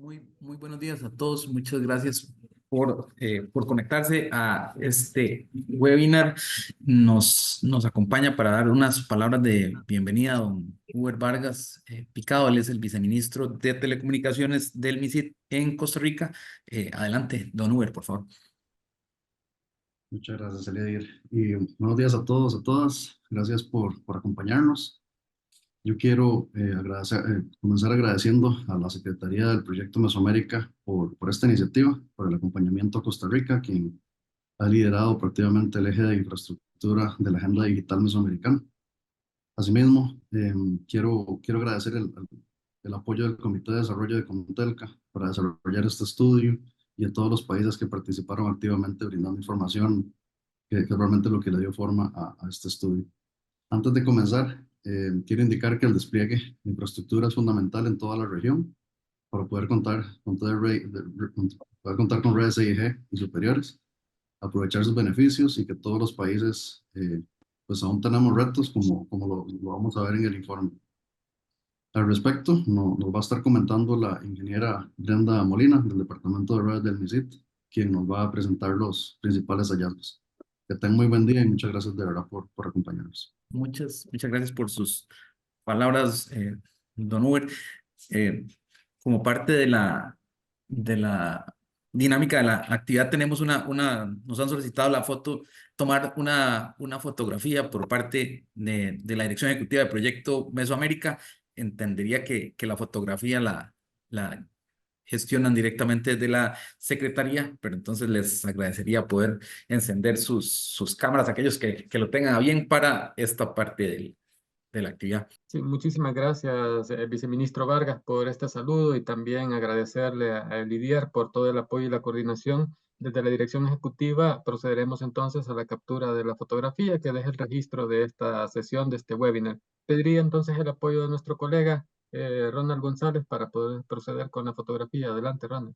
Muy buenos días a todos. Muchas gracias por conectarse a este webinar. Nos acompaña para dar unas palabras de bienvenida a don Uber Vargas Picado. Él es el viceministro de Telecomunicaciones del MISIT en Costa Rica. Adelante, don Uber, por favor. Muchas gracias, Elidir. Y buenos días a todos, a todas. Gracias por acompañarnos. Yo quiero comenzar agradeciendo a la Secretaría del Proyecto Mesoamérica por esta iniciativa, por el acompañamiento a Costa Rica, quien ha liderado prácticamente el eje de infraestructura de la agenda digital mesoamericana. Asimismo, quiero agradecer el apoyo del Comité de Desarrollo de Contelca para desarrollar este estudio y a todos los países que participaron activamente brindando información que realmente es lo que le dio forma a este estudio. Antes de comenzar, quiero indicar que el despliegue de infraestructura es fundamental en toda la región para poder poder contar con redes 6G y superiores, aprovechar sus beneficios y que todos los países pues aún tenemos retos como lo vamos a ver en el informe. Al respecto, nos va a estar comentando la ingeniera Brenda Molina del Departamento de Redes del MISIT, quien nos va a presentar los principales hallazgos. Que tengan muy buen día y muchas gracias de verdad por acompañarnos. Muchas gracias por sus palabras, don Uber. Eh, Como parte de la dinámica de la actividad, tenemos nos han solicitado la foto, tomar una fotografía por parte de la Dirección Ejecutiva del Proyecto Mesoamérica. Entendería que la fotografía la gestionan directamente desde la Secretaría, pero entonces les agradecería poder encender sus cámaras, aquellos que lo tengan a bien para esta parte de la actividad. Sí, muchísimas gracias, viceministro Vargas, por este saludo y también agradecerle a Lidier por todo el apoyo y la coordinación. Desde la dirección ejecutiva procederemos entonces a la captura de la fotografía que deje el registro de esta sesión, de este webinar. Pediría entonces el apoyo de nuestro colega Ronald González para poder proceder con la fotografía. Adelante, Ronald.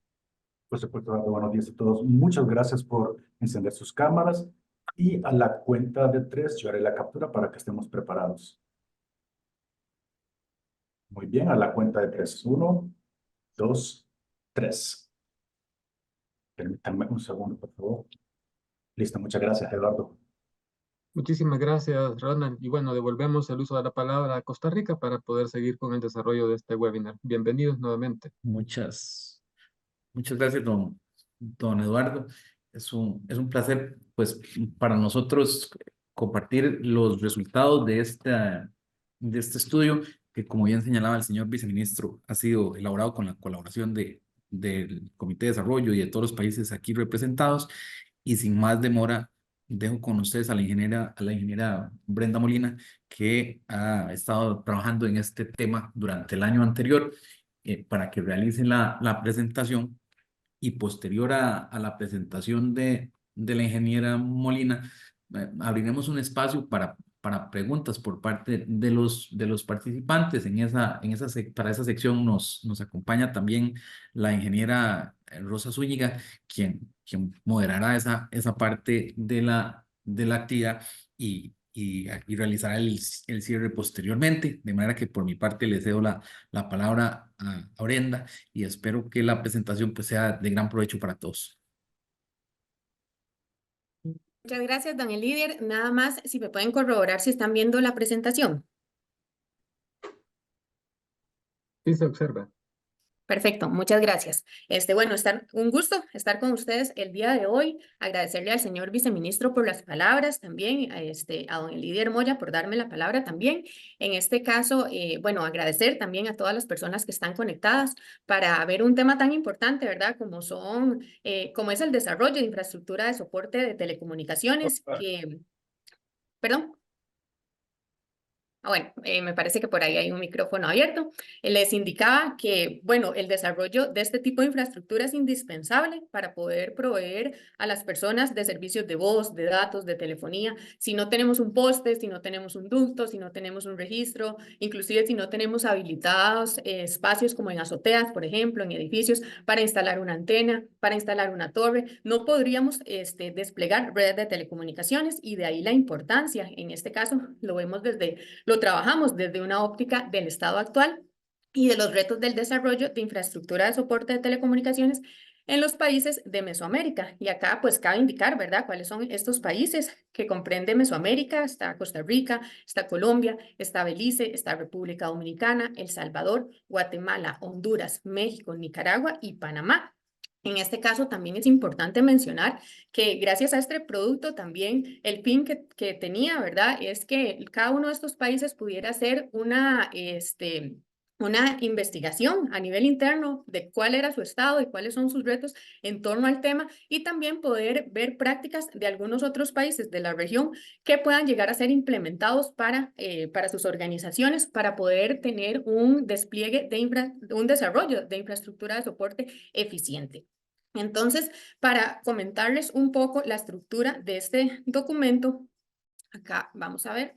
Por supuesto, Eduardo, buenos días a todos. Muchas gracias por encender sus cámaras y a la cuenta de 3 yo haré la captura para que estemos preparados. Muy bien, a la cuenta de 3. 1, 2, 3. Permítanme un segundo, por favor. Listo, muchas gracias, Eduardo. Muchísimas gracias, Ronald. Y bueno, devolvemos el uso de la palabra a Costa Rica para poder seguir con el desarrollo de este webinar. Bienvenidos nuevamente. Muchas gracias, don Eduardo. Es un placer, pues, para nosotros compartir los resultados de este estudio, que, como bien señalaba el señor viceministro, ha sido elaborado con la colaboración del Comité de Desarrollo y de todos los países aquí representados. Y sin más demora, dejo con ustedes a la ingeniera Brenda Molina, que ha estado trabajando en este tema durante el año anterior, para que realice la presentación. Y posterior a la presentación de la ingeniera Molina, abriremos un espacio para preguntas por parte de los participantes. Para esa sección nos acompaña también la ingeniera Rosa Zúñiga, quien moderará esa parte de la actividad y realizará el cierre posteriormente. De manera que, por mi parte, le cedo la palabra a Brenda, y espero que la presentación, pues, sea de gran provecho para todos. Muchas gracias, don Elider. Nada más, si me pueden corroborar si están viendo la presentación. Sí, se observa. Perfecto, muchas gracias. Bueno, un gusto estar con ustedes el día de hoy. Agradecerle al señor viceministro por las palabras, también a don Elider Moya por darme la palabra también. En este caso, bueno, agradecer también a todas las personas que están conectadas para ver un tema tan importante, ¿verdad? Como es el desarrollo de infraestructura de soporte de telecomunicaciones, perdón. Bueno, me parece que por ahí hay un micrófono abierto. Les indicaba que, bueno, el desarrollo de este tipo de infraestructura es indispensable para poder proveer a las personas de servicios de voz, de datos, de telefonía. Si no tenemos un poste, si no tenemos un ducto, si no tenemos un registro, inclusive si no tenemos habilitados espacios como en azoteas, por ejemplo, en edificios, para instalar una antena, para instalar una torre, no podríamos desplegar redes de telecomunicaciones, y de ahí la importancia. En este caso, lo trabajamos desde una óptica del estado actual y de los retos del desarrollo de infraestructura de soporte de telecomunicaciones en los países de Mesoamérica. Y acá pues cabe indicar, ¿verdad?, cuáles son estos países que comprende Mesoamérica. Está Costa Rica, está Colombia, está Belice, está República Dominicana, El Salvador, Guatemala, Honduras, México, Nicaragua y Panamá. En este caso también es importante mencionar que gracias a este producto también el fin que tenía, ¿verdad?, es que cada uno de estos países pudiera hacer una investigación a nivel interno de cuál era su estado y cuáles son sus retos en torno al tema, y también poder ver prácticas de algunos otros países de la región que puedan llegar a ser implementados para sus organizaciones, para poder tener un despliegue un desarrollo de infraestructura de soporte eficiente. Entonces, para comentarles un poco la estructura de este documento, acá vamos a ver,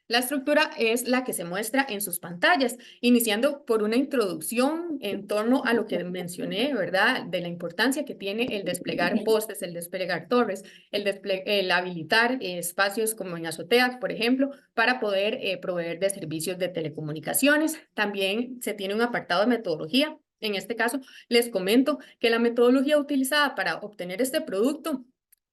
la estructura es la que se muestra en sus pantallas, iniciando por una introducción en torno a lo que mencioné, ¿verdad?, de la importancia que tiene el desplegar postes, el desplegar torres, el habilitar espacios como en azoteas, por ejemplo, para poder proveer de servicios de telecomunicaciones. También se tiene un apartado de metodología. En este caso, les comento que la metodología utilizada para obtener este producto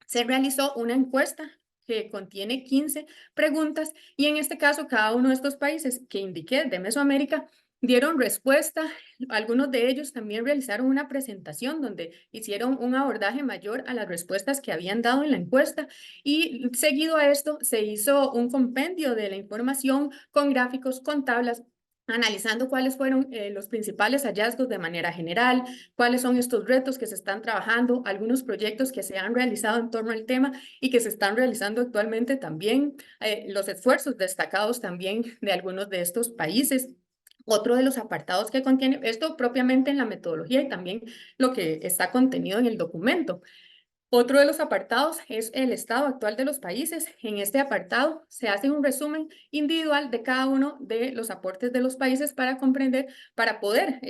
se realizó una encuesta que contiene 15 preguntas, y en este caso cada uno de estos países que indiqué de Mesoamérica dieron respuesta. Algunos de ellos también realizaron una presentación donde hicieron un abordaje mayor a las respuestas que habían dado en la encuesta, y seguido a esto se hizo un compendio de la información con gráficos, con tablas, analizando cuáles fueron los principales hallazgos de manera general, cuáles son estos retos que se están trabajando, algunos proyectos que se han realizado en torno al tema y que se están realizando actualmente también, los esfuerzos destacados también de algunos de estos países. Otro de los apartados que contiene esto propiamente en la metodología y también lo que está contenido en el documento. Otro de los apartados es el estado actual de los países. En este apartado se hace un resumen individual de cada uno de los aportes de los países para comprender, para poder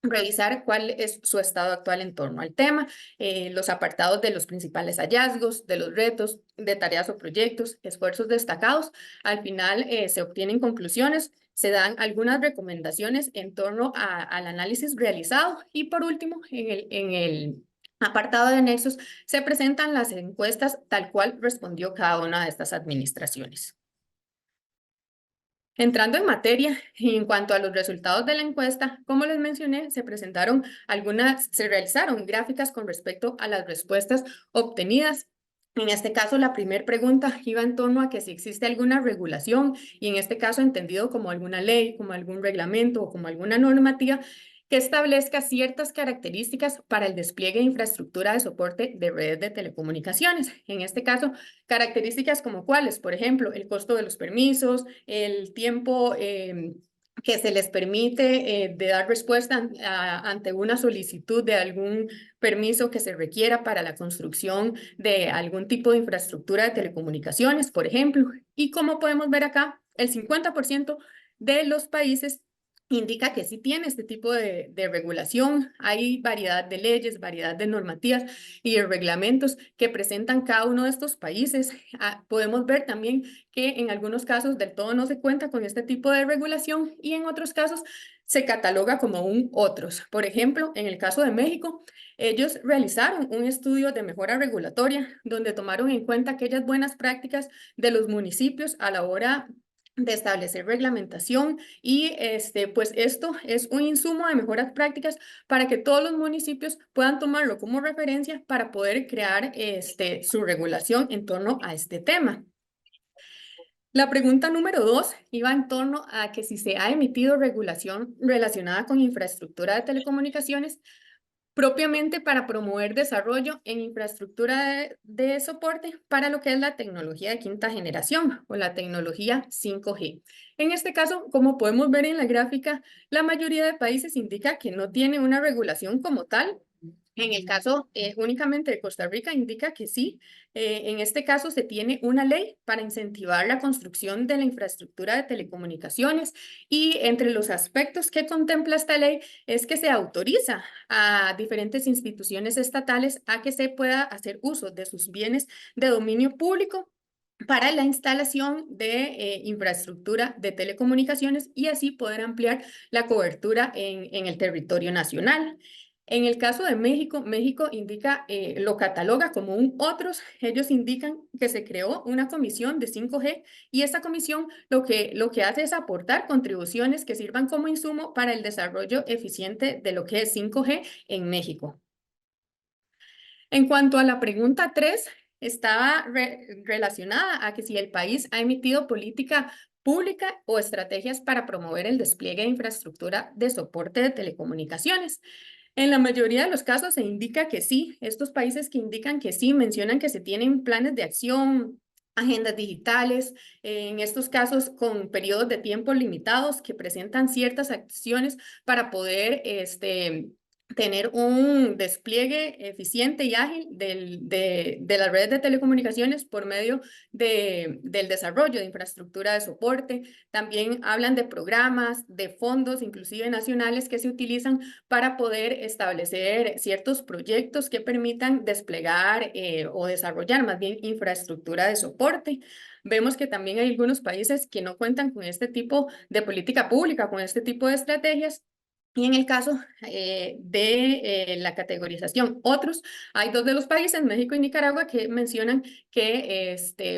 revisar cuál es su estado actual en torno al tema, los apartados de los principales hallazgos, de los retos, de tareas o proyectos, esfuerzos destacados. Al final se obtienen conclusiones, se dan algunas recomendaciones en torno al análisis realizado, y por último, en el apartado de anexos se presentan las encuestas tal cual respondió cada una de estas administraciones. Entrando en materia, en cuanto a los resultados de la encuesta, como les mencioné, se realizaron gráficas con respecto a las respuestas obtenidas. En este caso, la primera pregunta iba en torno a que si existe alguna regulación, y en este caso entendido como alguna ley, como algún reglamento o como alguna normativa que establezca ciertas características para el despliegue de infraestructura de soporte de redes de telecomunicaciones. En este caso, características como cuáles, por ejemplo, el costo de los permisos, el tiempo que se les permite de dar respuesta ante una solicitud de algún permiso que se requiera para la construcción de algún tipo de infraestructura de telecomunicaciones, por ejemplo. Y como podemos ver acá, el 50% de los países indica que sí tiene este tipo de regulación. Hay variedad de leyes, variedad de normativas y de reglamentos que presentan cada uno de estos países. Podemos ver también que en algunos casos del todo no se cuenta con este tipo de regulación, y en otros casos se cataloga como un otros. Por ejemplo, en el caso de México, ellos realizaron un estudio de mejora regulatoria donde tomaron en cuenta aquellas buenas prácticas de los municipios a la hora de establecer reglamentación, y pues esto es un insumo de mejoras prácticas para que todos los municipios puedan tomarlo como referencia para poder crear su regulación en torno a este tema. La pregunta número 2 iba en torno a que si se ha emitido regulación relacionada con infraestructura de telecomunicaciones propiamente para promover desarrollo en infraestructura de soporte para lo que es la tecnología de quinta generación o la tecnología 5G. En este caso, como podemos ver en la gráfica, la mayoría de países indica que no tiene una regulación como tal. En el caso únicamente de Costa Rica indica que sí. En este caso se tiene una ley para incentivar la construcción de la infraestructura de telecomunicaciones, y entre los aspectos que contempla esta ley es que se autoriza a diferentes instituciones estatales a que se pueda hacer uso de sus bienes de dominio público para la instalación de infraestructura de telecomunicaciones y así poder ampliar la cobertura en el territorio nacional. En el caso de México, México indica, lo cataloga como un otros. Ellos indican que se creó una comisión de 5G y esta comisión lo que hace es aportar contribuciones que sirvan como insumo para el desarrollo eficiente de lo que es 5G en México. En cuanto a la pregunta 3, estaba relacionada a que si el país ha emitido política pública o estrategias para promover el despliegue de infraestructura de soporte de telecomunicaciones. En la mayoría de los casos se indica que sí. Estos países que indican que sí mencionan que se tienen planes de acción, agendas digitales, en estos casos con periodos de tiempo limitados que presentan ciertas acciones para poder tener un despliegue eficiente y ágil de las redes de telecomunicaciones por medio del desarrollo de infraestructura de soporte. También hablan de programas, de fondos, inclusive nacionales, que se utilizan para poder establecer ciertos proyectos que permitan desplegar o desarrollar más bien infraestructura de soporte. Vemos que también hay algunos países que no cuentan con este tipo de política pública, con este tipo de estrategias. Y en el caso de la categorización otros, hay dos de los países, México y Nicaragua, que mencionan que,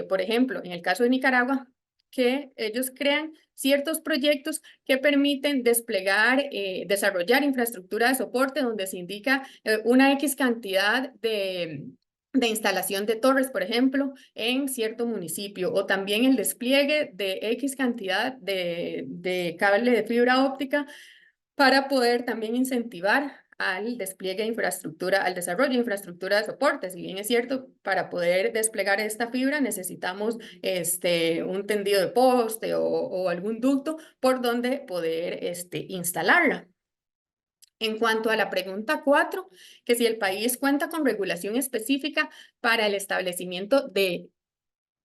por ejemplo, en el caso de Nicaragua, que ellos crean ciertos proyectos que permiten desplegar, desarrollar infraestructura de soporte donde se indica una X cantidad de instalación de torres, por ejemplo, en cierto municipio, o también el despliegue de X cantidad de cable de fibra óptica para poder también incentivar al despliegue de infraestructura, al desarrollo de infraestructura de soporte. Si bien es cierto, para poder desplegar esta fibra necesitamos un tendido de poste o algún ducto por donde poder instalarla. En cuanto a la pregunta 4, que si el país cuenta con regulación específica para el establecimiento de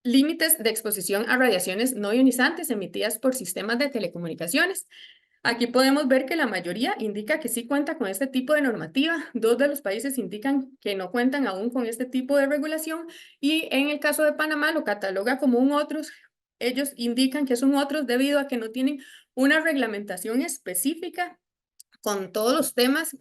límites de exposición a radiaciones no ionizantes emitidas por sistemas de telecomunicaciones. Aquí podemos ver que la mayoría indica que sí cuenta con este tipo de normativa. Dos de los países indican que no cuentan aún con este tipo de regulación y en el caso de Panamá lo cataloga como un otros. Ellos indican que son otros debido a que no tienen una reglamentación específica con todos los temas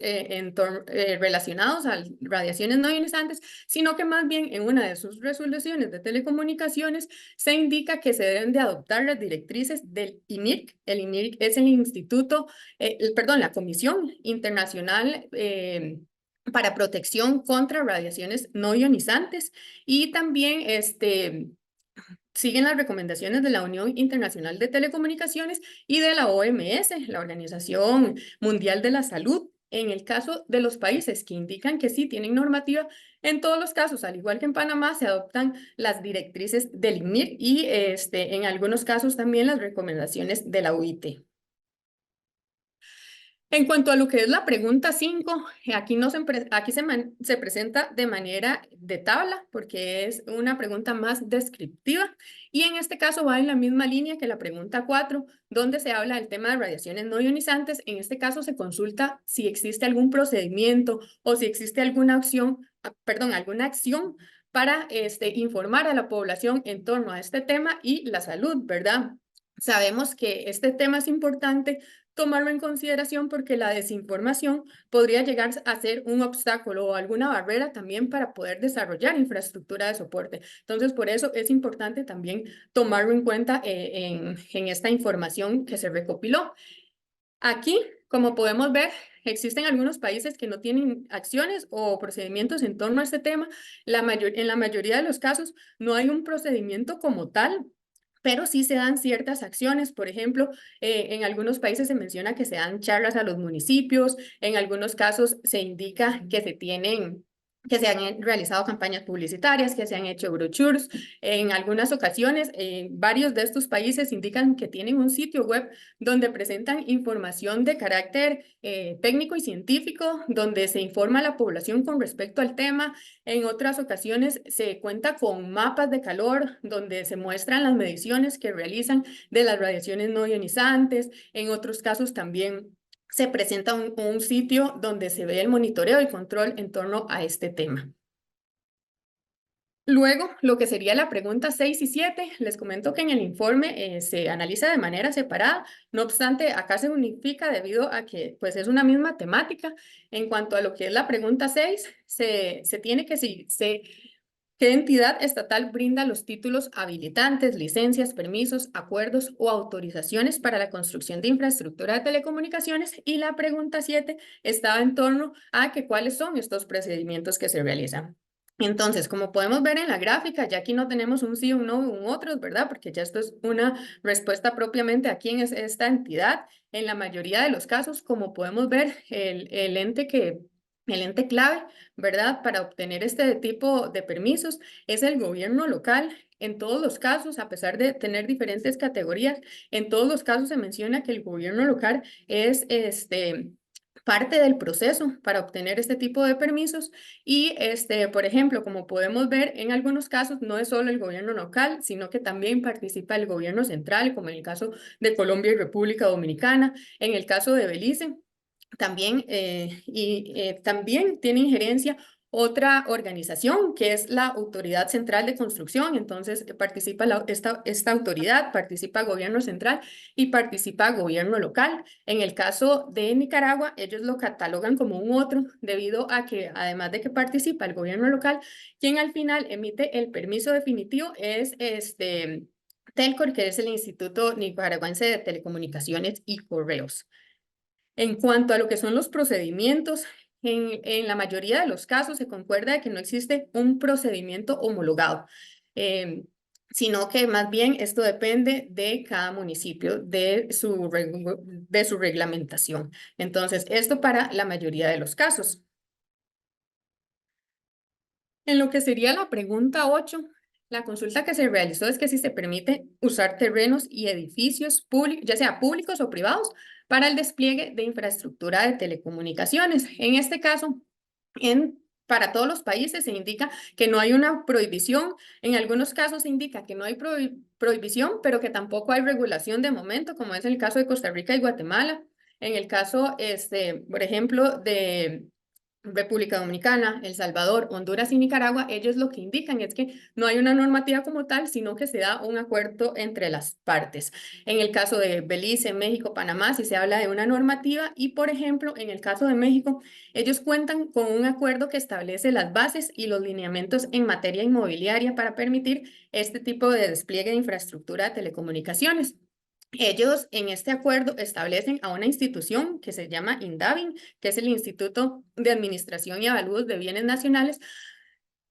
relacionados a radiaciones no ionizantes, sino que más bien en una de sus resoluciones de telecomunicaciones se indica que se deben de adoptar las directrices del IMIRC. El IMIRC es el Instituto, la Comisión Internacional para Protección contra Radiaciones No Ionizantes y también siguen las recomendaciones de la Unión Internacional de Telecomunicaciones y de la OMS, la Organización Mundial de la Salud. En el caso de los países que indican que sí tienen normativa, en todos los casos, al igual que en Panamá, se adoptan las directrices del IMIR y en algunos casos también las recomendaciones de la UIT. En cuanto a lo que es la pregunta 5, aquí se presenta de manera de tabla porque es una pregunta más descriptiva y en este caso va en la misma línea que la pregunta 4, donde se habla del tema de radiaciones no ionizantes. En este caso se consulta si existe algún procedimiento o si existe alguna acción para informar a la población en torno a este tema y la salud, ¿verdad? Sabemos que este tema es importante tomarlo en consideración porque la desinformación podría llegar a ser un obstáculo o alguna barrera también para poder desarrollar infraestructura de soporte. Entonces, por eso es importante también tomarlo en cuenta en esta información que se recopiló. Aquí, como podemos ver, existen algunos países que no tienen acciones o procedimientos en torno a este tema. En la mayoría de los casos no hay un procedimiento como tal, pero sí se dan ciertas acciones. Por ejemplo, en algunos países se menciona que se dan charlas a los municipios, en algunos casos se indica que se han realizado campañas publicitarias, que se han hecho brochures. En algunas ocasiones, varios de estos países indican que tienen un sitio web donde presentan información de carácter técnico y científico, donde se informa a la población con respecto al tema. En otras ocasiones se cuenta con mapas de calor donde se muestran las mediciones que realizan de las radiaciones no ionizantes. En otros casos también se presenta un sitio donde se ve el monitoreo y control en torno a este tema. Luego, lo que sería la pregunta 6 y 7, les comento que en el informe se analiza de manera separada, no obstante, acá se unifica debido a que pues, es una misma temática. En cuanto a lo que es la pregunta 6, se tiene que ¿qué entidad estatal brinda los títulos habilitantes, licencias, permisos, acuerdos o autorizaciones para la construcción de infraestructura de telecomunicaciones? Y la pregunta 7 estaba en torno a que cuáles son estos procedimientos que se realizan. Entonces, como podemos ver en la gráfica, ya aquí no tenemos un sí, un no, un otros, ¿verdad? Porque ya esto es una respuesta propiamente a quién es esta entidad. En la mayoría de los casos, como podemos ver, el ente clave, ¿verdad? Para obtener este tipo de permisos es el gobierno local. En todos los casos, a pesar de tener diferentes categorías, en todos los casos se menciona que el gobierno local es parte del proceso para obtener este tipo de permisos y, por ejemplo, como podemos ver, en algunos casos no es solo el gobierno local, sino que también participa el gobierno central, como en el caso de Colombia y República Dominicana, en el caso de Belice. También, también tiene injerencia otra organización que es la Autoridad Central de Construcción. Entonces participa esta autoridad, participa gobierno central y participa gobierno local. En el caso de Nicaragua, ellos lo catalogan como un otro debido a que además de que participa el gobierno local, quien al final emite el permiso definitivo es Telcor, que es el Instituto Nicaragüense de Telecomunicaciones y Correos. En cuanto a lo que son los procedimientos, en la mayoría de los casos se concuerda de que no existe un procedimiento homologado, sino que más bien esto depende de cada municipio, de su reglamentación. Entonces, esto para la mayoría de los casos. En lo que sería la pregunta 8, la consulta que se realizó es que si se permite usar terrenos y edificios públicos, ya sea públicos o privados, para el despliegue de infraestructura de telecomunicaciones. En este caso, para todos los países se indica que no hay una prohibición. En algunos casos se indica que no hay prohibición, pero que tampoco hay regulación de momento, como es el caso de Costa Rica y Guatemala. En el caso, por ejemplo, de República Dominicana, El Salvador, Honduras y Nicaragua, ellos lo que indican es que no hay una normativa como tal, sino que se da un acuerdo entre las partes. En el caso de Belice, México, Panamá, sí se habla de una normativa y, por ejemplo, en el caso de México, ellos cuentan con un acuerdo que establece las bases y los lineamientos en materia inmobiliaria para permitir este tipo de despliegue de infraestructura de telecomunicaciones. Ellos en este acuerdo establecen a una institución que se llama INDAVIN, que es el Instituto de Administración y Avalúos de Bienes Nacionales,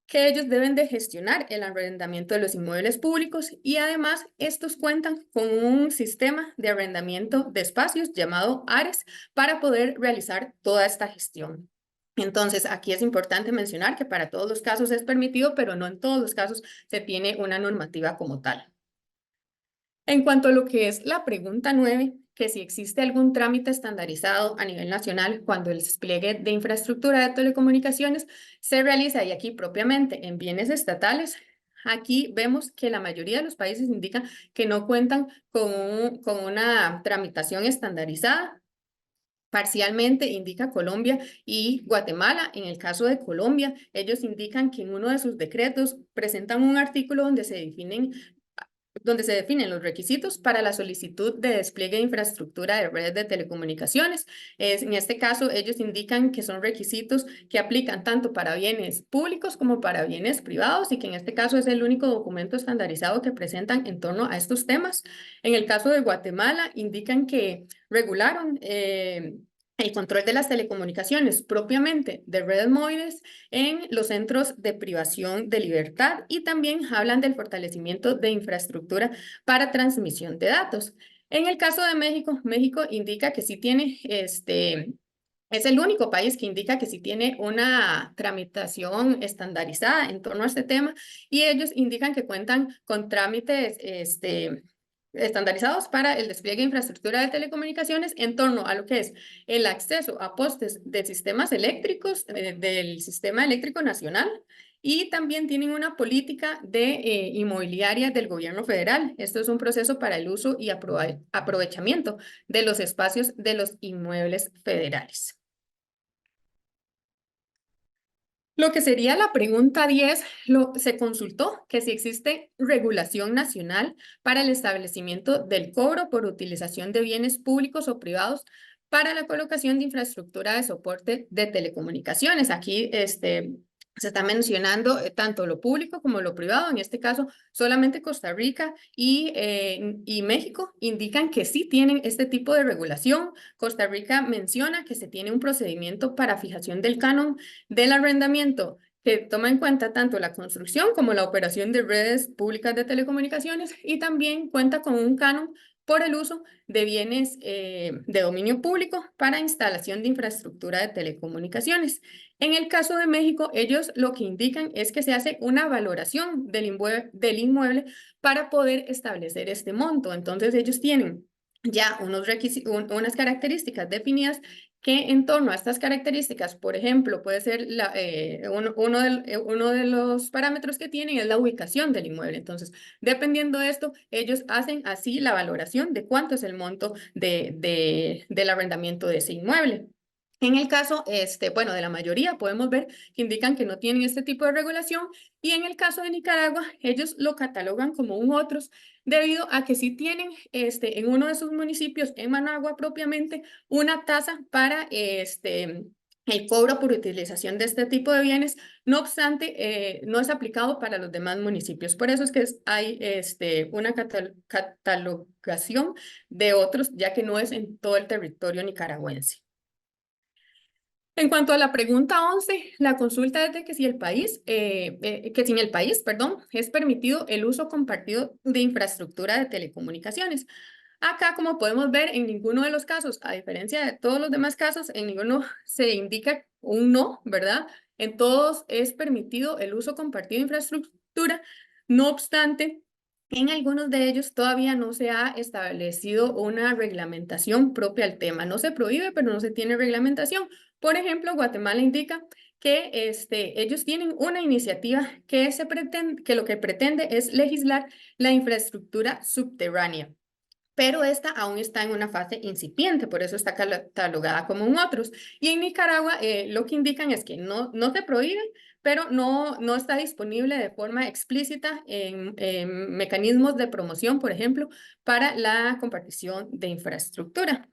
que ellos deben de gestionar el arrendamiento de los inmuebles públicos y además estos cuentan con un sistema de arrendamiento de espacios llamado ARES para poder realizar toda esta gestión. Entonces, aquí es importante mencionar que para todos los casos es permitido, pero no en todos los casos se tiene una normativa como tal. En cuanto a lo que es la pregunta 9, que si existe algún trámite estandarizado a nivel nacional cuando el despliegue de infraestructura de telecomunicaciones se realiza, y aquí propiamente en bienes estatales, aquí vemos que la mayoría de los países indican que no cuentan con una tramitación estandarizada. Parcialmente indica Colombia y Guatemala. En el caso de Colombia, ellos indican que en uno de sus decretos presentan un artículo donde se definen los requisitos para la solicitud de despliegue de infraestructura de redes de telecomunicaciones. En este caso, ellos indican que son requisitos que aplican tanto para bienes públicos como para bienes privados y que en este caso es el único documento estandarizado que presentan en torno a estos temas. En el caso de Guatemala, indican que regularon el control de las telecomunicaciones propiamente de redes móviles en los centros de privación de libertad y también hablan del fortalecimiento de infraestructura para transmisión de datos. En el caso de México, México indica que sí tiene es el único país que indica que sí tiene una tramitación estandarizada en torno a este tema y ellos indican que cuentan con trámites estandarizados para el despliegue de infraestructura de telecomunicaciones en torno a lo que es el acceso a postes de sistemas eléctricos del Sistema Eléctrico Nacional y también tienen una política de inmobiliaria del gobierno federal. Esto es un proceso para el uso y aprovechamiento de los espacios de los inmuebles federales. Lo que sería la pregunta 10, se consultó que si existe regulación nacional para el establecimiento del cobro por utilización de bienes públicos o privados para la colocación de infraestructura de soporte de telecomunicaciones. Aquí se está mencionando tanto lo público como lo privado. En este caso, solamente Costa Rica y México indican que sí tienen este tipo de regulación. Costa Rica menciona que se tiene un procedimiento para fijación del canon del arrendamiento que toma en cuenta tanto la construcción como la operación de redes públicas de telecomunicaciones y también cuenta con un canon por el uso de bienes de dominio público para instalación de infraestructura de telecomunicaciones. En el caso de México, ellos lo que indican es que se hace una valoración del inmueble para poder establecer este monto. Entonces, ellos tienen ya unas características definidas que en torno a estas características, por ejemplo, puede ser uno de los parámetros que tienen es la ubicación del inmueble. Entonces, dependiendo de esto, ellos hacen así la valoración de cuánto es el monto del arrendamiento de ese inmueble. En el caso, bueno, de la mayoría podemos ver que indican que no tienen este tipo de regulación y en el caso de Nicaragua, ellos lo catalogan como un otros debido a que sí tienen en uno de sus municipios, en Managua propiamente, una tasa para el cobro por utilización de este tipo de bienes. No obstante, no es aplicado para los demás municipios. Por eso es que hay una catalogación de otros, ya que no es en todo el territorio nicaragüense. En cuanto a la pregunta 11, la consulta es de que si en el país, perdón, es permitido el uso compartido de infraestructura de telecomunicaciones. Acá, como podemos ver, en ninguno de los casos, a diferencia de todos los demás casos, en ninguno se indica un no, ¿verdad? En todos es permitido el uso compartido de infraestructura. No obstante, en algunos de ellos todavía no se ha establecido una reglamentación propia al tema. No se prohíbe, pero no se tiene reglamentación. Por ejemplo, Guatemala indica que ellos tienen una iniciativa que lo que pretende es legislar la infraestructura subterránea, pero esta aún está en una fase incipiente, por eso está catalogada como un otros. Y en Nicaragua lo que indican es que no se prohíbe, pero no está disponible de forma explícita en mecanismos de promoción, por ejemplo, para la compartición de infraestructura.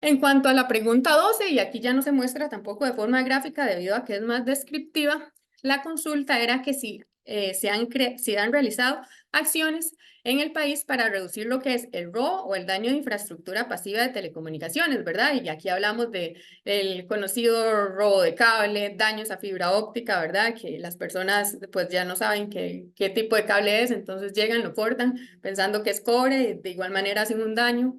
En cuanto a la pregunta 12, y aquí ya no se muestra tampoco de forma gráfica debido a que es más descriptiva, la consulta era que si se han realizado acciones en el país para reducir lo que es el robo o el daño de infraestructura pasiva de telecomunicaciones, ¿verdad? Y aquí hablamos del conocido robo de cable, daños a fibra óptica, ¿verdad? Que las personas pues ya no saben qué tipo de cable es, entonces llegan, lo cortan pensando que es cobre, de igual manera hacen un daño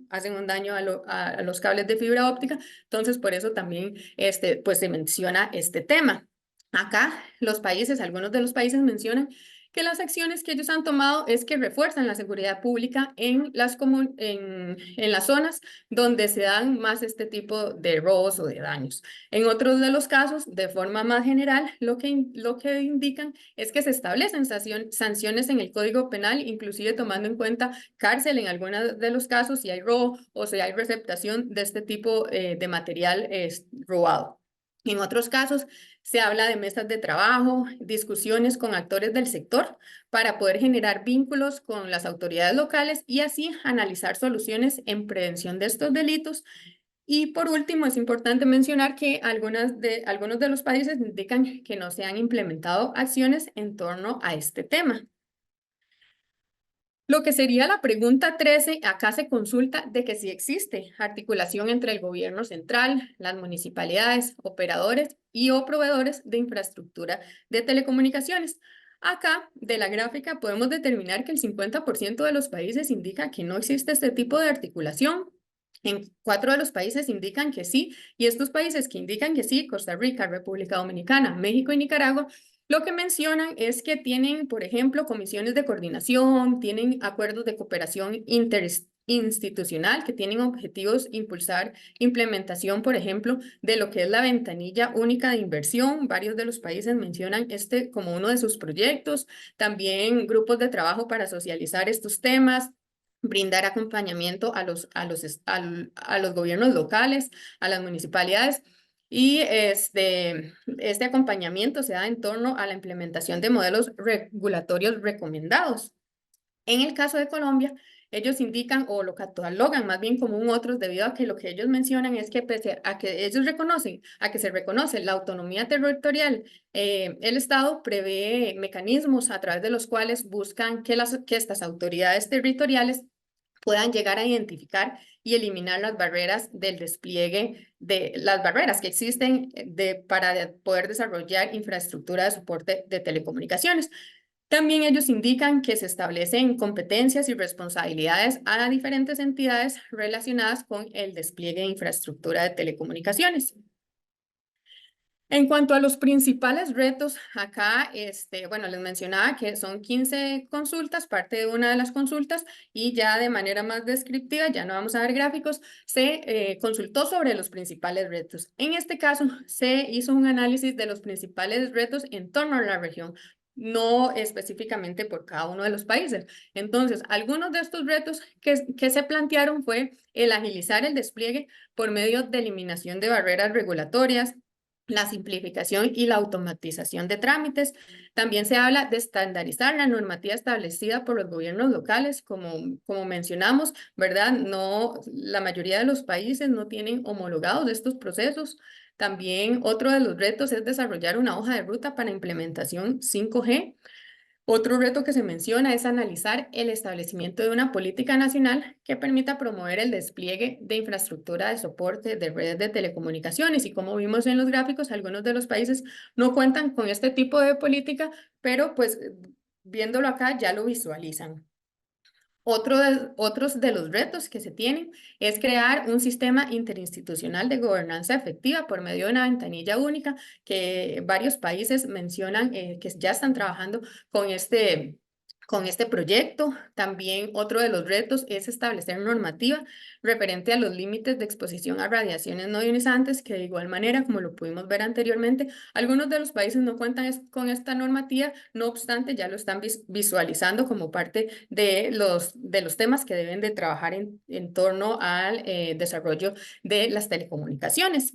a los cables de fibra óptica, entonces por eso también pues se menciona este tema. Acá algunos de los países mencionan que las acciones que ellos han tomado es que refuerzan la seguridad pública en las zonas donde se dan más este tipo de robos o de daños. En otros de los casos, de forma más general, lo que indican es que se establecen sanciones en el Código Penal, inclusive tomando en cuenta cárcel en algunos de los casos si hay robo o si hay receptación de este tipo de material robado. En otros casos, se habla de mesas de trabajo, discusiones con actores del sector para poder generar vínculos con las autoridades locales y así analizar soluciones en prevención de estos delitos. Y por último, es importante mencionar que algunos de los países indican que no se han implementado acciones en torno a este tema. Lo que sería la pregunta 13, acá se consulta de que si existe articulación entre el gobierno central, las municipalidades, operadores o proveedores de infraestructura de telecomunicaciones. Acá, de la gráfica, podemos determinar que el 50% de los países indica que no existe este tipo de articulación. En 4 de los países indican que sí, y estos países que indican que sí, Costa Rica, República Dominicana, México y Nicaragua, lo que mencionan es que tienen, por ejemplo, comisiones de coordinación, tienen acuerdos de cooperación interinstitucional que tienen objetivos impulsar implementación, por ejemplo, de lo que es la ventanilla única de inversión. Varios de los países mencionan como uno de sus proyectos. También grupos de trabajo para socializar estos temas, brindar acompañamiento a los gobiernos locales, a las municipalidades. Y este acompañamiento se da en torno a la implementación de modelos regulatorios recomendados. En el caso de Colombia, ellos indican o lo catalogan más bien como un otros debido a que lo que ellos mencionan es que pese a que ellos reconocen, a que se reconoce la autonomía territorial, el Estado prevé mecanismos a través de los cuales buscan que estas autoridades territoriales puedan llegar a identificar y eliminar las barreras del despliegue de las barreras que existen para poder desarrollar infraestructura de soporte de telecomunicaciones. También ellos indican que se establecen competencias y responsabilidades a diferentes entidades relacionadas con el despliegue de infraestructura de telecomunicaciones. En cuanto a los principales retos, acá, bueno, les mencionaba que son 15 consultas, parte de una de las consultas, y ya de manera más descriptiva, ya no vamos a ver gráficos, se consultó sobre los principales retos. En este caso, se hizo un análisis de los principales retos en torno a la región, no específicamente por cada uno de los países. Entonces, algunos de estos retos que se plantearon fue el agilizar el despliegue por medio de eliminación de barreras regulatorias, la simplificación y la automatización de trámites. También se habla de estandarizar la normativa establecida por los gobiernos locales, como mencionamos, ¿verdad? No, la mayoría de los países no tienen homologados estos procesos. También otro de los retos es desarrollar una hoja de ruta para implementación 5G. Otro reto que se menciona es analizar el establecimiento de una política nacional que permita promover el despliegue de infraestructura de soporte de redes de telecomunicaciones. Y como vimos en los gráficos, algunos de los países no cuentan con este tipo de política, pero pues viéndolo acá ya lo visualizan. Otros de los retos que se tienen es crear un sistema interinstitucional de gobernanza efectiva por medio de una ventanilla única que varios países mencionan que ya están trabajando con este proyecto. También otro de los retos es establecer normativa referente a los límites de exposición a radiaciones no ionizantes, que de igual manera, como lo pudimos ver anteriormente, algunos de los países no cuentan con esta normativa, no obstante, ya lo están visualizando como parte de los temas que deben de trabajar en torno al desarrollo de las telecomunicaciones.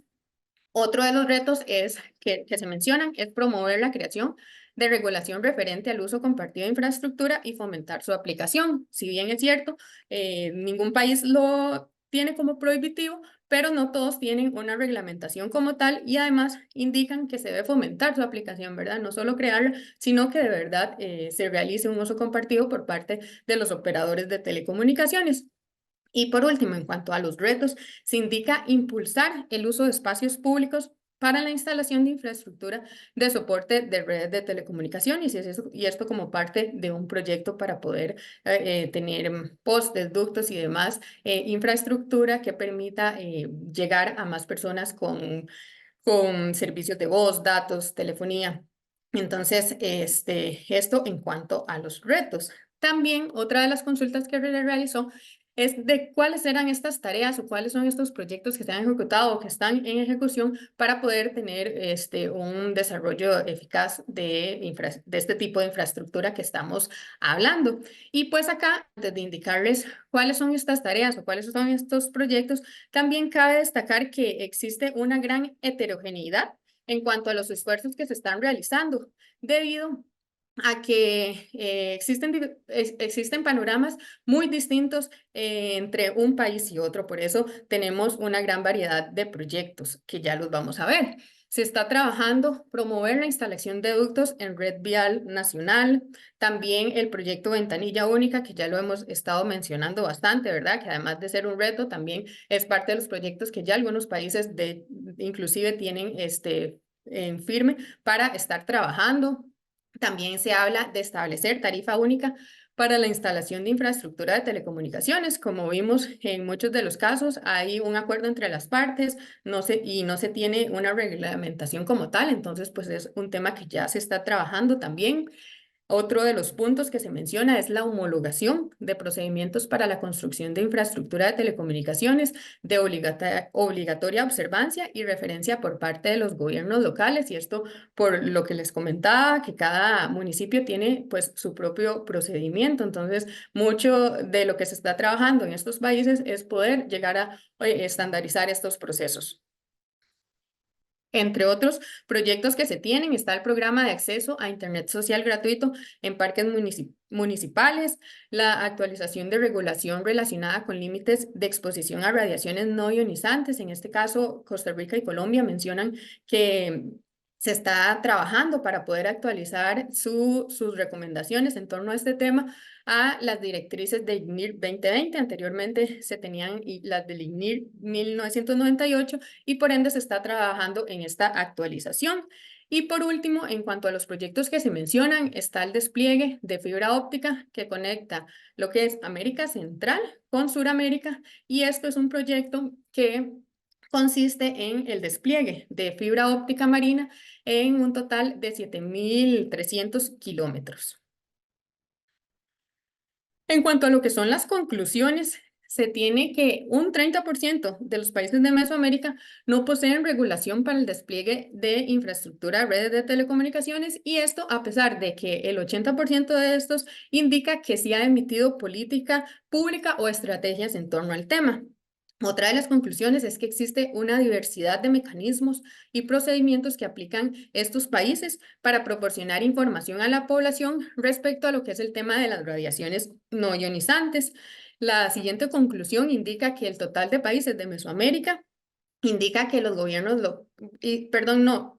Otro de los retos que se mencionan es promover la creación de regulación referente al uso compartido de infraestructura y fomentar su aplicación. Si bien es cierto, ningún país lo tiene como prohibitivo, pero no todos tienen una reglamentación como tal y además indican que se debe fomentar su aplicación, ¿verdad? No solo crearla, sino que de verdad se realice un uso compartido por parte de los operadores de telecomunicaciones. Y por último, en cuanto a los retos, se indica impulsar el uso de espacios públicos para la instalación de infraestructura de soporte de redes de telecomunicaciones y esto como parte de un proyecto para poder tener postes, ductos y demás infraestructura que permita llegar a más personas con servicios de voz, datos, telefonía. Entonces, esto en cuanto a los retos. También otra de las consultas que realizó es de cuáles eran estas tareas o cuáles son estos proyectos que se han ejecutado o que están en ejecución para poder tener un desarrollo eficaz de este tipo de infraestructura que estamos hablando. Y pues acá, antes de indicarles cuáles son estas tareas o cuáles son estos proyectos, también cabe destacar que existe una gran heterogeneidad en cuanto a los esfuerzos que se están realizando, debido a que existen panoramas muy distintos entre un país y otro. Por eso tenemos una gran variedad de proyectos que ya los vamos a ver. Se está trabajando promover la instalación de ductos en red vial nacional. También el proyecto Ventanilla Única, que ya lo hemos estado mencionando bastante, ¿verdad? Que además de ser un reto, también es parte de los proyectos que ya algunos países inclusive tienen en firme para estar trabajando. También se habla de establecer tarifa única para la instalación de infraestructura de telecomunicaciones. Como vimos en muchos de los casos, hay un acuerdo entre las partes y no se tiene una reglamentación como tal, entonces pues es un tema que ya se está trabajando también. Otro de los puntos que se menciona es la homologación de procedimientos para la construcción de infraestructura de telecomunicaciones de obligatoria observancia y referencia por parte de los gobiernos locales. Y esto por lo que les comentaba, que cada municipio tiene pues su propio procedimiento. Entonces, mucho de lo que se está trabajando en estos países es poder llegar a estandarizar estos procesos. Entre otros proyectos que se tienen está el programa de acceso a Internet social gratuito en parques municipales, la actualización de regulación relacionada con límites de exposición a radiaciones no ionizantes. En este caso, Costa Rica y Colombia mencionan que se está trabajando para poder actualizar sus recomendaciones en torno a este tema a las directrices de ICNIR 2020. Anteriormente se tenían las del ICNIR 1998 y por ende se está trabajando en esta actualización. Y por último, en cuanto a los proyectos que se mencionan, está el despliegue de fibra óptica que conecta lo que es América Central con Suramérica, y esto es un proyecto que consiste en el despliegue de fibra óptica marina en un total de 7.300 kilómetros. En cuanto a lo que son las conclusiones, se tiene que un 30% de los países de Mesoamérica no poseen regulación para el despliegue de infraestructura de redes de telecomunicaciones, y esto a pesar de que el 80% de estos indica que sí ha emitido política pública o estrategias en torno al tema. Otra de las conclusiones es que existe una diversidad de mecanismos y procedimientos que aplican estos países para proporcionar información a la población respecto a lo que es el tema de las radiaciones no ionizantes. La siguiente conclusión indica que el total de países de Mesoamérica indica que los gobiernos,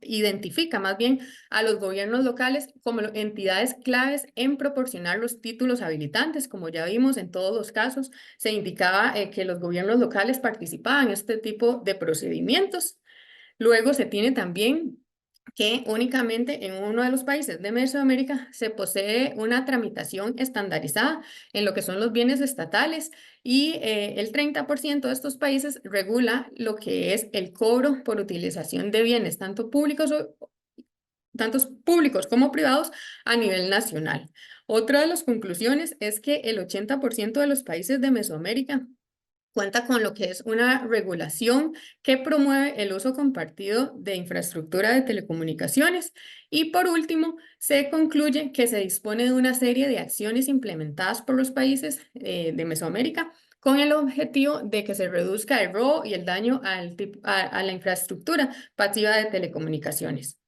identifica más bien a los gobiernos locales como entidades claves en proporcionar los títulos habilitantes. Como ya vimos en todos los casos, se indicaba que los gobiernos locales participaban en este tipo de procedimientos. Luego se tiene también que únicamente en uno de los países de Mesoamérica se posee una tramitación estandarizada en lo que son los bienes estatales, y el 30% de estos países regula lo que es el cobro por utilización de bienes, tanto públicos como privados a nivel nacional. Otra de las conclusiones es que el 80% de los países de Mesoamérica cuenta con lo que es una regulación que promueve el uso compartido de infraestructura de telecomunicaciones. Y por último, se concluye que se dispone de una serie de acciones implementadas por los países de Mesoamérica con el objetivo de que se reduzca el robo y el daño a la infraestructura pasiva de telecomunicaciones.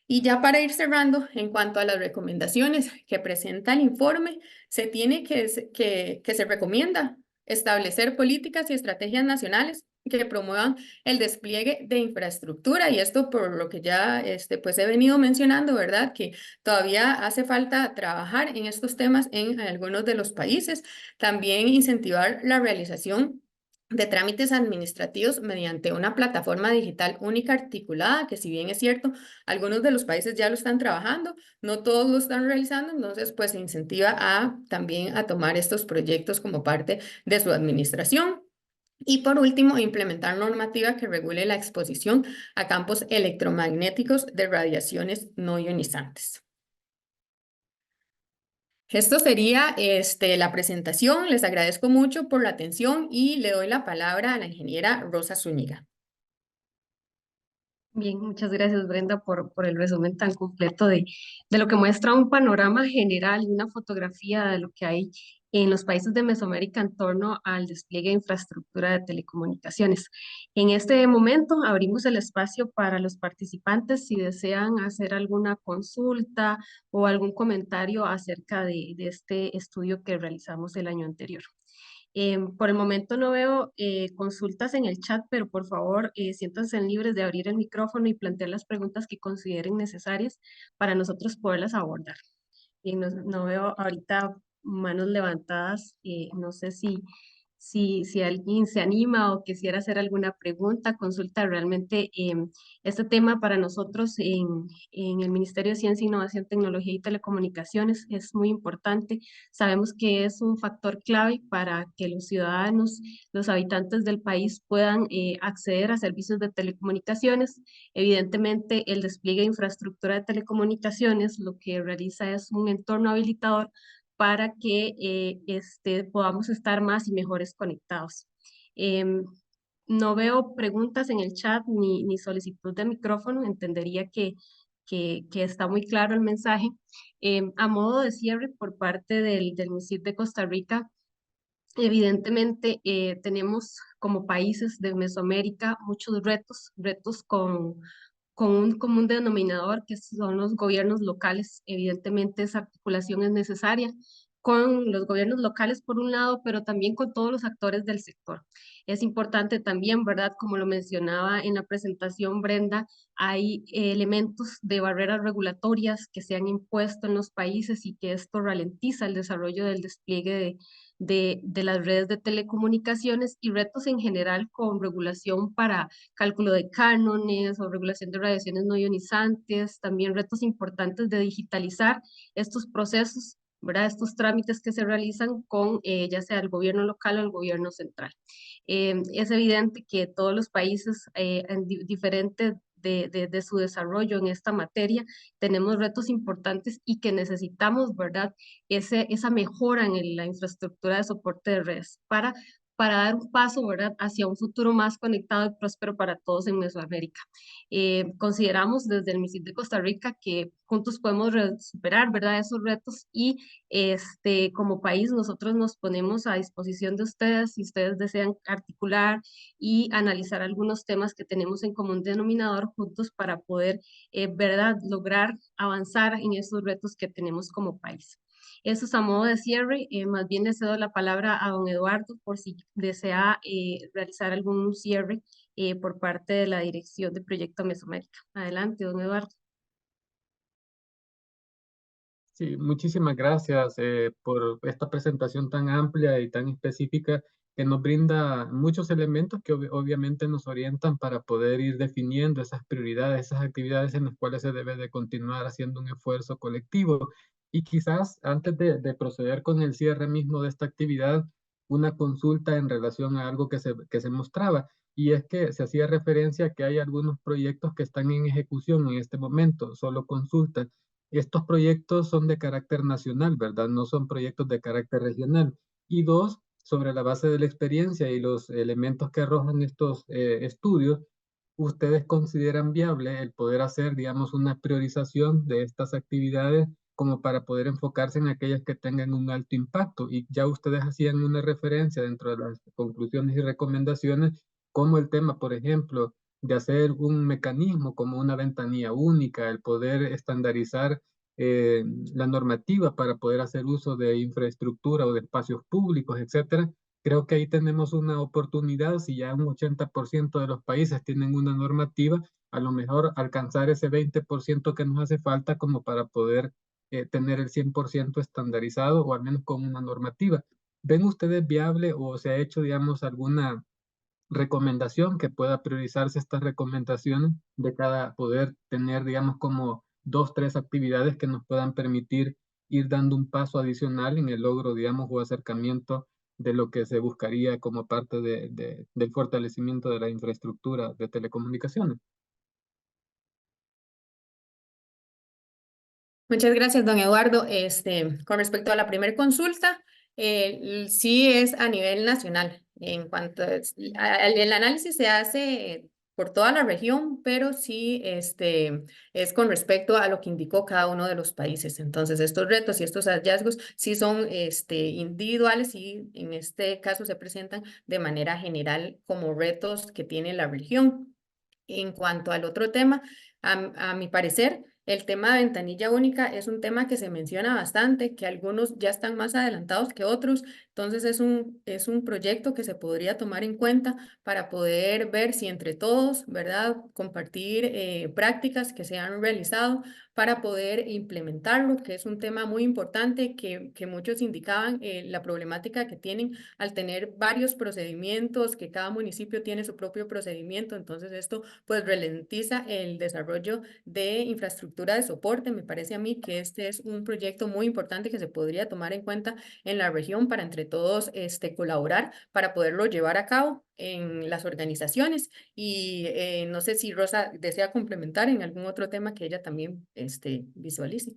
Y ya para ir cerrando, en cuanto a las recomendaciones que presenta el informe, se tiene que se recomienda establecer políticas y estrategias nacionales que promuevan el despliegue de infraestructura, y esto por lo que ya pues he venido mencionando, ¿verdad? Que todavía hace falta trabajar en estos temas en algunos de los países. También incentivar la realización de trámites administrativos mediante una plataforma digital única articulada, que si bien es cierto, algunos de los países ya lo están trabajando, no todos lo están realizando, entonces pues se incentiva también a tomar estos proyectos como parte de su administración. Y por último, implementar normativa que regule la exposición a campos electromagnéticos de radiaciones no ionizantes. Esto sería la presentación. Les agradezco mucho por la atención y le doy la palabra a la ingeniera Rosa Zúñiga. Bien, muchas gracias Brenda por el resumen tan completo de lo que muestra un panorama general y una fotografía de lo que hay en los países de Mesoamérica en torno al despliegue de infraestructura de telecomunicaciones. En este momento abrimos el espacio para los participantes si desean hacer alguna consulta o algún comentario acerca de este estudio que realizamos el año anterior. Por el momento no veo consultas en el chat, pero por favor siéntanse libres de abrir el micrófono y plantear las preguntas que consideren necesarias para nosotros poderlas abordar. No veo ahorita manos levantadas, no sé si alguien se anima o quisiera hacer alguna pregunta, consulta. Realmente este tema para nosotros en el Ministerio de Ciencia, Innovación, Tecnología y Telecomunicaciones es muy importante. Sabemos que es un factor clave para que los ciudadanos, los habitantes del país puedan acceder a servicios de telecomunicaciones. Evidentemente, el despliegue de infraestructura de telecomunicaciones lo que realiza es un entorno habilitador para que podamos estar más y mejores conectados. No veo preguntas en el chat ni solicitud de micrófono, entendería que está muy claro el mensaje. A modo de cierre, por parte del MISIP de Costa Rica, Evidentemente, tenemos como países de Mesoamérica muchos retos con un común denominador que son los gobiernos locales. Evidentemente, esa articulación es necesaria con los gobiernos locales por un lado, pero también con todos los actores del sector. Es importante también, ¿verdad? Como lo mencionaba en la presentación Brenda, hay elementos de barreras regulatorias que se han impuesto en los países y que esto ralentiza el desarrollo del despliegue de las redes de telecomunicaciones y retos en general con regulación para cálculo de cánones o regulación de radiaciones no ionizantes, también retos importantes de digitalizar estos procesos, ¿verdad? Estos trámites que se realizan con ya sea el gobierno local o el gobierno central. Es evidente que todos los países diferentes de su desarrollo en esta materia tenemos retos importantes y que necesitamos, ¿verdad? Esa mejora en la infraestructura de soporte de redes para dar un paso, ¿verdad?, hacia un futuro más conectado y próspero para todos en Mesoamérica. Consideramos desde el MISID de Costa Rica que juntos podemos superar, ¿verdad?, esos retos y como país nosotros nos ponemos a disposición de ustedes si ustedes desean articular y analizar algunos temas que tenemos en común denominador juntos para poder, ¿verdad?, lograr avanzar en esos retos que tenemos como país. Eso es a modo de cierre. Más bien le cedo la palabra a don Eduardo por si desea realizar algún cierre por parte de la Dirección de Proyecto Mesoamérica. Adelante, don Eduardo. Sí, muchísimas gracias por esta presentación tan amplia y tan específica que nos brinda muchos elementos que obviamente nos orientan para poder ir definiendo esas prioridades, esas actividades en las cuales se debe de continuar haciendo un esfuerzo colectivo. Y quizás antes de proceder con el cierre mismo de esta actividad, una consulta en relación a algo que se mostraba, y es que se hacía referencia a que hay algunos proyectos que están en ejecución en este momento, solo consulta. Estos proyectos son de carácter nacional, ¿verdad? No son proyectos de carácter regional. Y dos, sobre la base de la experiencia y los elementos que arrojan estos estudios, ¿ustedes consideran viable el poder hacer, digamos, una priorización de estas actividades como para poder enfocarse en aquellas que tengan un alto impacto? Y ya ustedes hacían una referencia dentro de las conclusiones y recomendaciones, como el tema, por ejemplo, de hacer un mecanismo como una ventanilla única, el poder estandarizar eh, la normativa para poder hacer uso de infraestructura o de espacios públicos, etcétera. Creo que ahí tenemos una oportunidad, si ya un 80% de los países tienen una normativa, a lo mejor alcanzar ese 20% que nos hace falta como para poder tener el 100% estandarizado o al menos con una normativa. ¿Ven ustedes viable o se ha hecho, digamos, alguna recomendación que pueda priorizarse estas recomendaciones de cada poder tener, digamos, como 2, 3 actividades que nos puedan permitir ir dando un paso adicional en el logro, digamos, o acercamiento de lo que se buscaría como parte del fortalecimiento de la infraestructura de telecomunicaciones? Muchas gracias, don Eduardo. Con respecto a la primera consulta, sí es a nivel nacional. En cuanto el análisis se hace por toda la región, pero sí es con respecto a lo que indicó cada uno de los países. Entonces, estos retos y estos hallazgos sí son individuales y en este caso se presentan de manera general como retos que tiene la región. En cuanto al otro tema, a mi parecer, el tema de ventanilla única es un tema que se menciona bastante, que algunos ya están más adelantados que otros, entonces es un proyecto que se podría tomar en cuenta para poder ver si entre todos, ¿verdad?, compartir prácticas que se han realizado para poder implementarlo, que es un tema muy importante que muchos indicaban la problemática que tienen al tener varios procedimientos, que cada municipio tiene su propio procedimiento, entonces esto pues ralentiza el desarrollo de infraestructura de soporte. Me parece a mí que este es un proyecto muy importante que se podría tomar en cuenta en la región para entre todos colaborar para poderlo llevar a cabo en las organizaciones. Y no sé si Rosa desea complementar en algún otro tema que ella también visualice.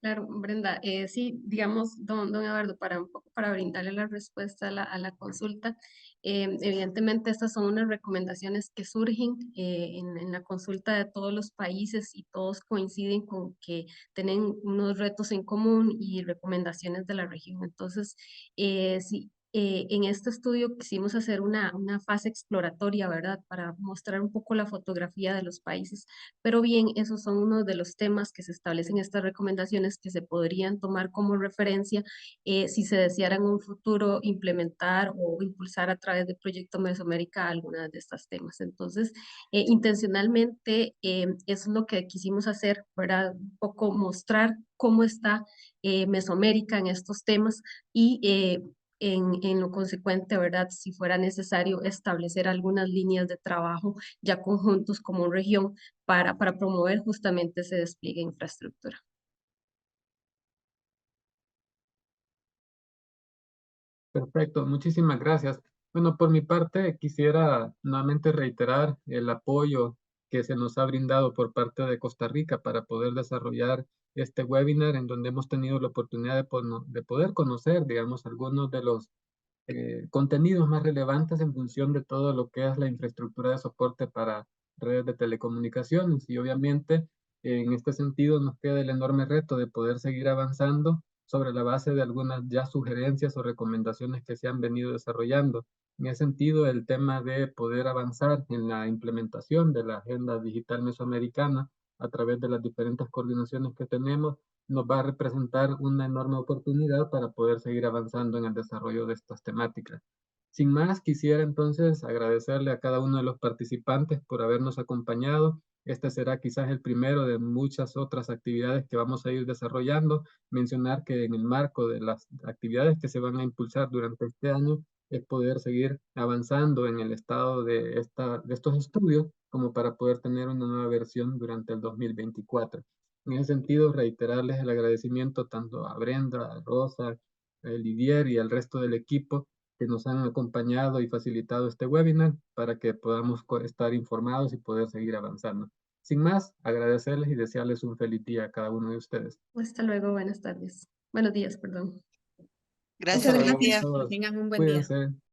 Claro, Brenda, sí, digamos, don Eduardo, para un poco para brindarle la respuesta a la consulta, evidentemente estas son unas recomendaciones que surgen en la consulta de todos los países y todos coinciden con que tienen unos retos en común y recomendaciones de la región. Entonces, sí, En este estudio quisimos hacer una fase exploratoria, ¿verdad? Para mostrar un poco la fotografía de los países. Pero bien, esos son uno de los temas que se establecen en estas recomendaciones que se podrían tomar como referencia si se deseara en un futuro implementar o impulsar a través del proyecto Mesoamérica algunas de estos temas. Entonces, intencionalmente, eso es lo que quisimos hacer, ¿verdad? Un poco mostrar cómo está Mesoamérica en estos temas y en lo consecuente, ¿verdad? Si fuera necesario establecer algunas líneas de trabajo ya conjuntos como región para promover justamente ese despliegue de infraestructura. Perfecto, muchísimas gracias. Bueno, por mi parte, quisiera nuevamente reiterar el apoyo que se nos ha brindado por parte de Costa Rica para poder desarrollar este webinar en donde hemos tenido la oportunidad de poder conocer, digamos, algunos de los contenidos más relevantes en función de todo lo que es la infraestructura de soporte para redes de telecomunicaciones. Y obviamente, en este sentido, nos queda el enorme reto de poder seguir avanzando sobre la base de algunas ya sugerencias o recomendaciones que se han venido desarrollando. En ese sentido, el tema de poder avanzar en la implementación de la Agenda Digital Mesoamericana a través de las diferentes coordinaciones que tenemos nos va a representar una enorme oportunidad para poder seguir avanzando en el desarrollo de estas temáticas. Sin más, quisiera entonces agradecerle a cada uno de los participantes por habernos acompañado. Este será quizás el primero de muchas otras actividades que vamos a ir desarrollando. Mencionar que en el marco de las actividades que se van a impulsar durante este año es poder seguir avanzando en el estado de estos estudios como para poder tener una nueva versión durante el 2024. En ese sentido, reiterarles el agradecimiento tanto a Brenda, a Rosa, a Lidier y al resto del equipo que nos han acompañado y facilitado este webinar para que podamos estar informados y poder seguir avanzando. Sin más, agradecerles y desearles un feliz día a cada uno de ustedes. Hasta luego, buenas tardes. Buenos días, perdón. Muchas Hasta luego a gracias. Que todos. tengan un buen día. Cuídense.